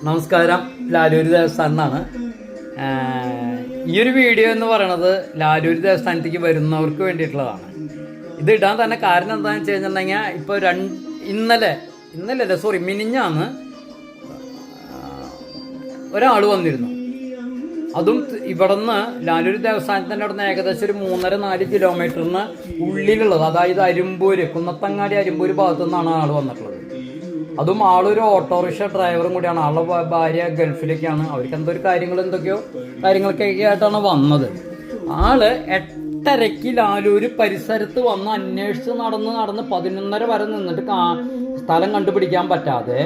നമസ്കാരം. ലാലൂര് ദേവസ്ഥാനാണ്. ഈ ഒരു വീഡിയോ എന്ന് പറയണത് ലാലൂര് ദേവസ്ഥാനത്തേക്ക് വരുന്നവർക്ക് വേണ്ടിയിട്ടുള്ളതാണ്. ഇത് ഇടാൻ തന്നെ കാരണം എന്താണെന്ന് വെച്ച് കഴിഞ്ഞിട്ടുണ്ടെങ്കിൽ ഇപ്പോൾ മിനിഞ്ഞാന്ന് ഒരാൾ വന്നിരുന്നു. അതും ഇവിടെ നിന്ന് ലാലൂര് ദേവസ്ഥാനത്തിൻ്റെ അവിടെ നിന്ന് ഏകദേശം ഒരു 3.5-4 കിലോമീറ്ററിന് ഉള്ളിലുള്ളത്, അതായത് അരിമ്പൂര്, കുന്നത്തങ്ങാടി അരിമ്പൂര് ഭാഗത്തു നിന്നാണ് ആൾ വന്നിട്ടുള്ളത്. അതും ആളൊരു ഓട്ടോറിക്ഷ ഡ്രൈവറും കൂടിയാണ്. ആളുടെ ഭാര്യ ഗൾഫിലേക്കാണ്. അവർക്ക് എന്തൊരു കാര്യങ്ങളൊക്കെ ആയിട്ടാണ് വന്നത്. ആള് 8:30 ലാലൂര് പരിസരത്ത് വന്ന് അന്വേഷിച്ച് നടന്ന് 11:30 വരെ നിന്നിട്ട് സ്ഥലം കണ്ടുപിടിക്കാൻ പറ്റാതെ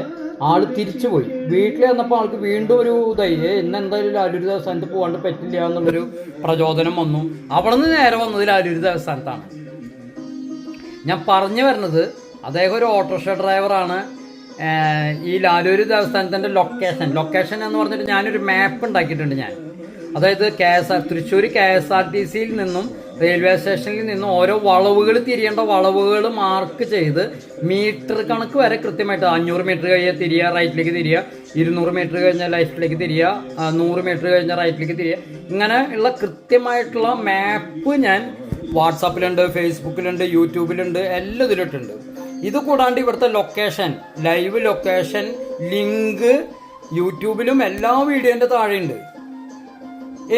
ആള് തിരിച്ചുപോയി. വീട്ടിൽ വന്നപ്പോൾ ആൾക്ക് വീണ്ടും ഒരു ഇന്ന് എന്തായാലും ലാലൂര് ദേവസ്ഥാനത്ത് പോകാണ്ട് പറ്റില്ല എന്നുള്ളൊരു പ്രചോദനം വന്നു. അവിടെ നിന്ന് നേരെ വന്നത് ലാലൂര് ദേവസ്ഥാനത്താണ്. ഞാൻ പറഞ്ഞു വരുന്നത്, അദ്ദേഹം ഒരു ഓട്ടോറിക്ഷ ഡ്രൈവറാണ്. ഈ ലാലൂര് ദേവസ്ഥാനത്തിൻ്റെ ലൊക്കേഷൻ എന്ന് പറഞ്ഞിട്ട് ഞാനൊരു മാപ്പ് ഉണ്ടാക്കിയിട്ടുണ്ട്. അതായത് തൃശ്ശൂർ KSRTCയിൽ നിന്നും റെയിൽവേ സ്റ്റേഷനിൽ നിന്നും ഓരോ വളവുകൾ തിരിയേണ്ട വളവുകൾ മാർക്ക് ചെയ്ത് മീറ്റർ കണക്ക് വരെ കൃത്യമായിട്ട് 500 മീറ്റർ കഴിഞ്ഞാൽ തിരിയുക, റൈറ്റിലേക്ക് തിരിയുക, 200 മീറ്റർ കഴിഞ്ഞാൽ ലെഫ്റ്റിലേക്ക് തിരിയുക, 100 മീറ്റർ കഴിഞ്ഞാൽ റൈറ്റിലേക്ക് തിരിയുക, ഇങ്ങനെ ഉള്ള കൃത്യമായിട്ടുള്ള മാപ്പ് ഞാൻ വാട്സാപ്പിലുണ്ട്, ഫേസ്ബുക്കിലുണ്ട്, യൂട്യൂബിലുണ്ട്, എല്ലാം ഇതിലിട്ടുണ്ട്. ഇത് കൂടാണ്ട് ഇവിടുത്തെ ലൈവ് ലൊക്കേഷൻ ലിങ്ക് യൂട്യൂബിലും എല്ലാ വീഡിയോൻ്റെ താഴെയുണ്ട്.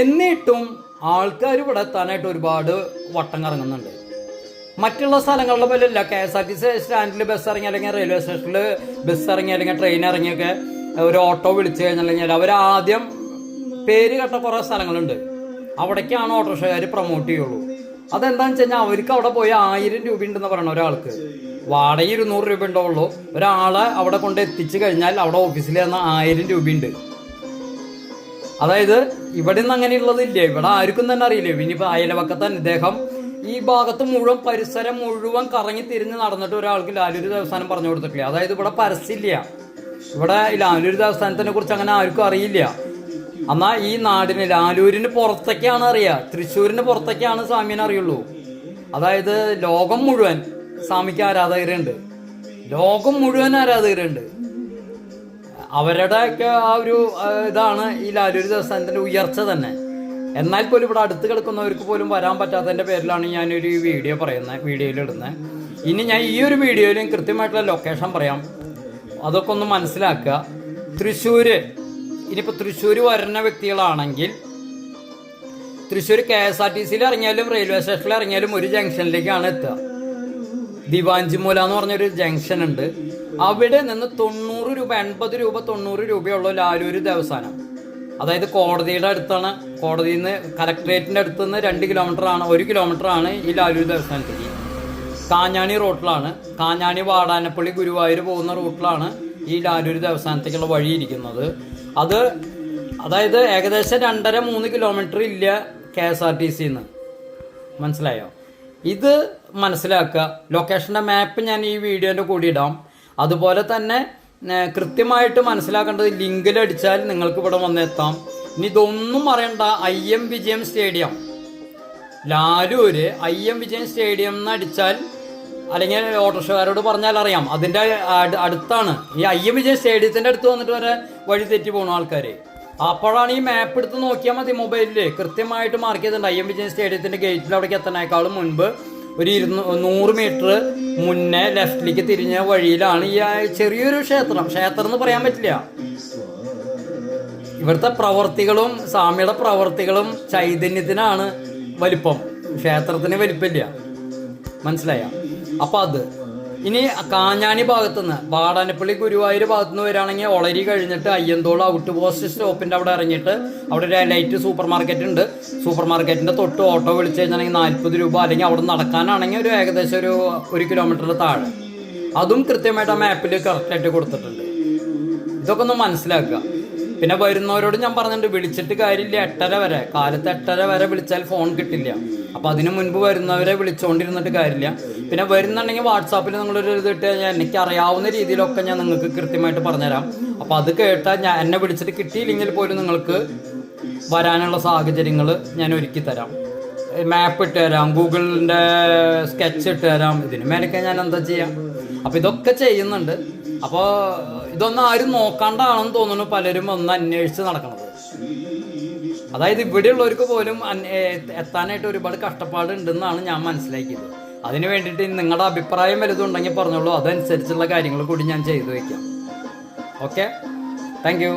എന്നിട്ടും ആൾക്കാർ ഇവിടെ എത്താനായിട്ട് ഒരുപാട് വട്ടം കറങ്ങുന്നുണ്ട്. മറ്റുള്ള സ്ഥലങ്ങളിലെ പോലെയല്ല. KSRTC സ്റ്റാൻഡിൽ ബസ് ഇറങ്ങി, അല്ലെങ്കിൽ റെയിൽവേ സ്റ്റേഷനിൽ ബസ് ഇറങ്ങി, അല്ലെങ്കിൽ ട്രെയിൻ ഇറങ്ങിയൊക്കെ ഒരു ഓട്ടോ വിളിച്ചു കഴിഞ്ഞാൽ അവരാദ്യം പേര് കേട്ട കുറേ സ്ഥലങ്ങളുണ്ട്, അവിടേക്കാണ് ഓട്ടോറിക്ഷക്കാർ പ്രൊമോട്ട് ചെയ്യുള്ളൂ. അതെന്താണെന്ന് വെച്ച് കഴിഞ്ഞാൽ അവർക്ക് അവിടെ പോയി 1000 രൂപ ഉണ്ടെന്ന് പറയണം ഒരാൾക്ക്. വാടക 200 രൂപ ഉണ്ടാവുള്ളൂ. ഒരാളെ അവിടെ കൊണ്ട് എത്തിച്ചു കഴിഞ്ഞാൽ അവിടെ ഓഫീസിൽ തന്ന 1000 രൂപയുണ്ട്. അതായത് ഇവിടെ നിന്ന് അങ്ങനെയുള്ളതില്ലേ, ഇവിടെ ആർക്കും തന്നെ അറിയില്ല. ഇനിയിപ്പോൾ അയൽവക്കത്ത് തന്നെ ഇദ്ദേഹം ഈ ഭാഗത്ത് മുഴുവൻ പരിസരം മുഴുവൻ കറങ്ങി തിരിഞ്ഞ് നടന്നിട്ട് ഒരാൾക്ക് ലാലൂര് ദേവസ്ഥാനം പറഞ്ഞു കൊടുത്തിട്ടില്ല. അതായത് ഇവിടെ പരസ്യമില്ല. ഇവിടെ ലാലൂര് ദേവസ്ഥാനത്തിനെ കുറിച്ച് അങ്ങനെ ആർക്കും അറിയില്ല. എന്നാൽ ഈ നാടിന് ലാലൂരിന് പുറത്തേക്കാണ് അറിയുക, തൃശ്ശൂരിന് പുറത്തേക്കാണ് സ്വാമിനെ അറിയുള്ളൂ. അതായത് ലോകം മുഴുവൻ സ്വാമിക്ക് ആരാധകരുണ്ട്, ലോകം മുഴുവൻ ആരാധകരുണ്ട്. അവരുടെയൊക്കെ ആ ഒരു ഇതാണ് ഈ ലാലൂര് ദേവസ്ഥാനത്തിൻ്റെ ഉയർച്ച തന്നെ. എന്നാൽ പോലും ഇവിടെ അടുത്ത് കിടക്കുന്നവർക്ക് പോലും വരാൻ പറ്റാത്തതിൻ്റെ പേരിലാണ് ഞാനൊരു വീഡിയോയിലിടുന്നത്. ഇനി ഞാൻ ഈ ഒരു വീഡിയോയിലും കൃത്യമായിട്ടുള്ള ലൊക്കേഷൻ പറയാം, അതൊക്കെ ഒന്ന് മനസ്സിലാക്കുക. ഇനിയിപ്പോൾ തൃശ്ശൂർ വരുന്ന വ്യക്തികളാണെങ്കിൽ തൃശ്ശൂർ KSRTCയിൽ ഇറങ്ങിയാലും റെയിൽവേ സ്റ്റേഷനിൽ ഇറങ്ങിയാലും ഒരു ജംഗ്ഷനിലേക്കാണ് എത്തുക. ദിവാഞ്ചിമൂല എന്ന് പറഞ്ഞൊരു ജംഗ്ഷൻ ഉണ്ട്. അവിടെ നിന്ന് 90 രൂപ, 80 രൂപ, 90 രൂപയുള്ള ലാലൂര് ദേവസ്ഥാനം. അതായത് കോടതിയുടെ അടുത്താണ്. കോടതിയിൽ നിന്ന് കലക്ട്രേറ്റിൻ്റെ അടുത്ത് നിന്ന് 1 കിലോമീറ്റർ ആണ് ഈ ലാലൂര് ദേവസ്ഥാനത്തേക്ക്. കാഞ്ഞാണി റൂട്ടിലാണ്, കാഞ്ഞാണി വാടാനപ്പള്ളി ഗുരുവായൂർ പോകുന്ന റൂട്ടിലാണ് ഈ ലാലൂര് ദേവസ്ഥാനത്തേക്കുള്ള വഴി ഇരിക്കുന്നത്. അതായത് ഏകദേശം 2.5-3 കിലോമീറ്റർ ഇല്ല KSRTCന്ന്. മനസ്സിലായോ? ഇത് മനസ്സിലാക്കുക. ലൊക്കേഷൻ്റെ മാപ്പ് ഞാൻ ഈ വീഡിയോൻ്റെ കൂടി ഇടാം. അതുപോലെ തന്നെ കൃത്യമായിട്ട് മനസ്സിലാക്കേണ്ടത്, ലിങ്കിലടിച്ചാൽ നിങ്ങൾക്ക് ഇവിടെ വന്നെത്താം. ഇനി ഇതൊന്നും അറിയണ്ട, IM വിജയം സ്റ്റേഡിയം, ലാലൂര് IM വിജയം സ്റ്റേഡിയം എന്ന് അടിച്ചാൽ, അല്ലെങ്കിൽ ഓട്ടോറിക്ഷക്കാരോട് പറഞ്ഞാൽ അറിയാം, അതിൻ്റെ അടുത്താണ്. ഈ IM വിജയം സ്റ്റേഡിയത്തിൻ്റെ അടുത്ത് വന്നിട്ട് വരെ വഴി തെറ്റി പോകണം ആൾക്കാർ. അപ്പോഴാണ് ഈ മാപ്പ് എടുത്ത് നോക്കിയാൽ മതി മൊബൈലിൽ കൃത്യമായിട്ട് മാർക്ക് ചെയ്തിട്ടുണ്ട്. IM വിജയം സ്റ്റേഡിയത്തിൻ്റെ ഗേറ്റിൽ അവിടേക്ക് എത്താനേക്കാളും മുൻപ് ഒരു 100 മീറ്റർ മുന്നേ ലെഫ്റ്റിലേക്ക് തിരിഞ്ഞ വഴിയിലാണ് ഈ ചെറിയൊരു ക്ഷേത്രം എന്ന് പറയാൻ പറ്റില്ല. ഇവിടുത്തെ പ്രവർത്തികളും സ്വാമിയുടെ പ്രവർത്തികളും ചൈതന്യത്തിനാണ് വലിപ്പം, ക്ഷേത്രത്തിന് വലിപ്പമില്ല. മനസ്സിലായ? അപ്പോൾ അത് ഇനി കാഞ്ഞാണി ഭാഗത്തുനിന്ന്, വാടാനപ്പള്ളി ഗുരുവായൂർ ഭാഗത്തുനിന്ന് വരികയാണെങ്കിൽ ഒളരി കഴിഞ്ഞിട്ട് അയ്യന്തോൾ ഔട്ട് പോസ്റ്റ് സ്റ്റോപ്പിൻ്റെ അവിടെ ഇറങ്ങിയിട്ട് അവിടെ ഒരു ലൈറ്റ് സൂപ്പർ മാർക്കറ്റ് ഉണ്ട്. സൂപ്പർ മാർക്കറ്റിൻ്റെ തൊട്ട് ഓട്ടോ വിളിച്ച് കഴിഞ്ഞാണെങ്കിൽ 40 രൂപ, അല്ലെങ്കിൽ അവിടെ നടക്കാനാണെങ്കിൽ ഒരു ഏകദേശം ഒരു 1 കിലോമീറ്ററിന് താഴെ. അതും കൃത്യമായിട്ട് ആ മാപ്പിൽ കറക്റ്റായിട്ട് കൊടുത്തിട്ടുണ്ട്. ഇതൊക്കെ ഒന്ന് മനസ്സിലാക്കുക. പിന്നെ വരുന്നവരോട് ഞാൻ പറഞ്ഞിട്ടുണ്ട്, വിളിച്ചിട്ട് കാര്യമില്ല. 8:30 വരെ, കാലത്ത് 8:30 വരെ വിളിച്ചാൽ ഫോൺ കിട്ടില്ല. അപ്പോൾ അതിന് മുൻപ് വരുന്നവരെ വിളിച്ചുകൊണ്ടിരുന്നിട്ട് കാര്യമില്ല. പിന്നെ വരുന്നുണ്ടെങ്കിൽ വാട്സാപ്പിൽ നിങ്ങളൊരു ഇത് ഇട്ട് കഴിഞ്ഞാൽ എനിക്ക് അറിയാവുന്ന രീതിയിലൊക്കെ ഞാൻ നിങ്ങൾക്ക് കൃത്യമായിട്ട് പറഞ്ഞുതരാം. അപ്പോൾ അത് കേട്ടാൽ എന്നെ വിളിച്ചിട്ട് കിട്ടിയില്ലെങ്കിൽ പോലും നിങ്ങൾക്ക് വരാനുള്ള സാഹചര്യങ്ങൾ ഞാൻ ഒരുക്കി തരാം. മാപ്പ് ഇട്ട് തരാം, ഗൂഗിളിൻ്റെ സ്കെച്ച് ഇട്ട് തരാം. ഇതിന് മേലൊക്കെ ഞാൻ എന്താ ചെയ്യാം? അപ്പോൾ ഇതൊക്കെ ചെയ്യുന്നുണ്ട്. അപ്പോൾ ഇതൊന്നും ആരും നോക്കാണ്ടാണെന്ന് തോന്നുന്നു പലരും ഒന്ന് അന്വേഷിച്ച് നടക്കുന്നത്. അതായത് ഇവിടെയുള്ളവർക്ക് പോലും എത്താനായിട്ട് ഒരുപാട് കഷ്ടപ്പാടുണ്ടെന്നാണ് ഞാൻ മനസ്സിലാക്കിയത്. അതിന് വേണ്ടിയിട്ട് നിങ്ങളുടെ അഭിപ്രായം വലുതുണ്ടെങ്കിൽ പറഞ്ഞോളൂ, അതനുസരിച്ചുള്ള കാര്യങ്ങൾ കൂടി ഞാൻ ചെയ്തു വയ്ക്കാം. Okay, thank you.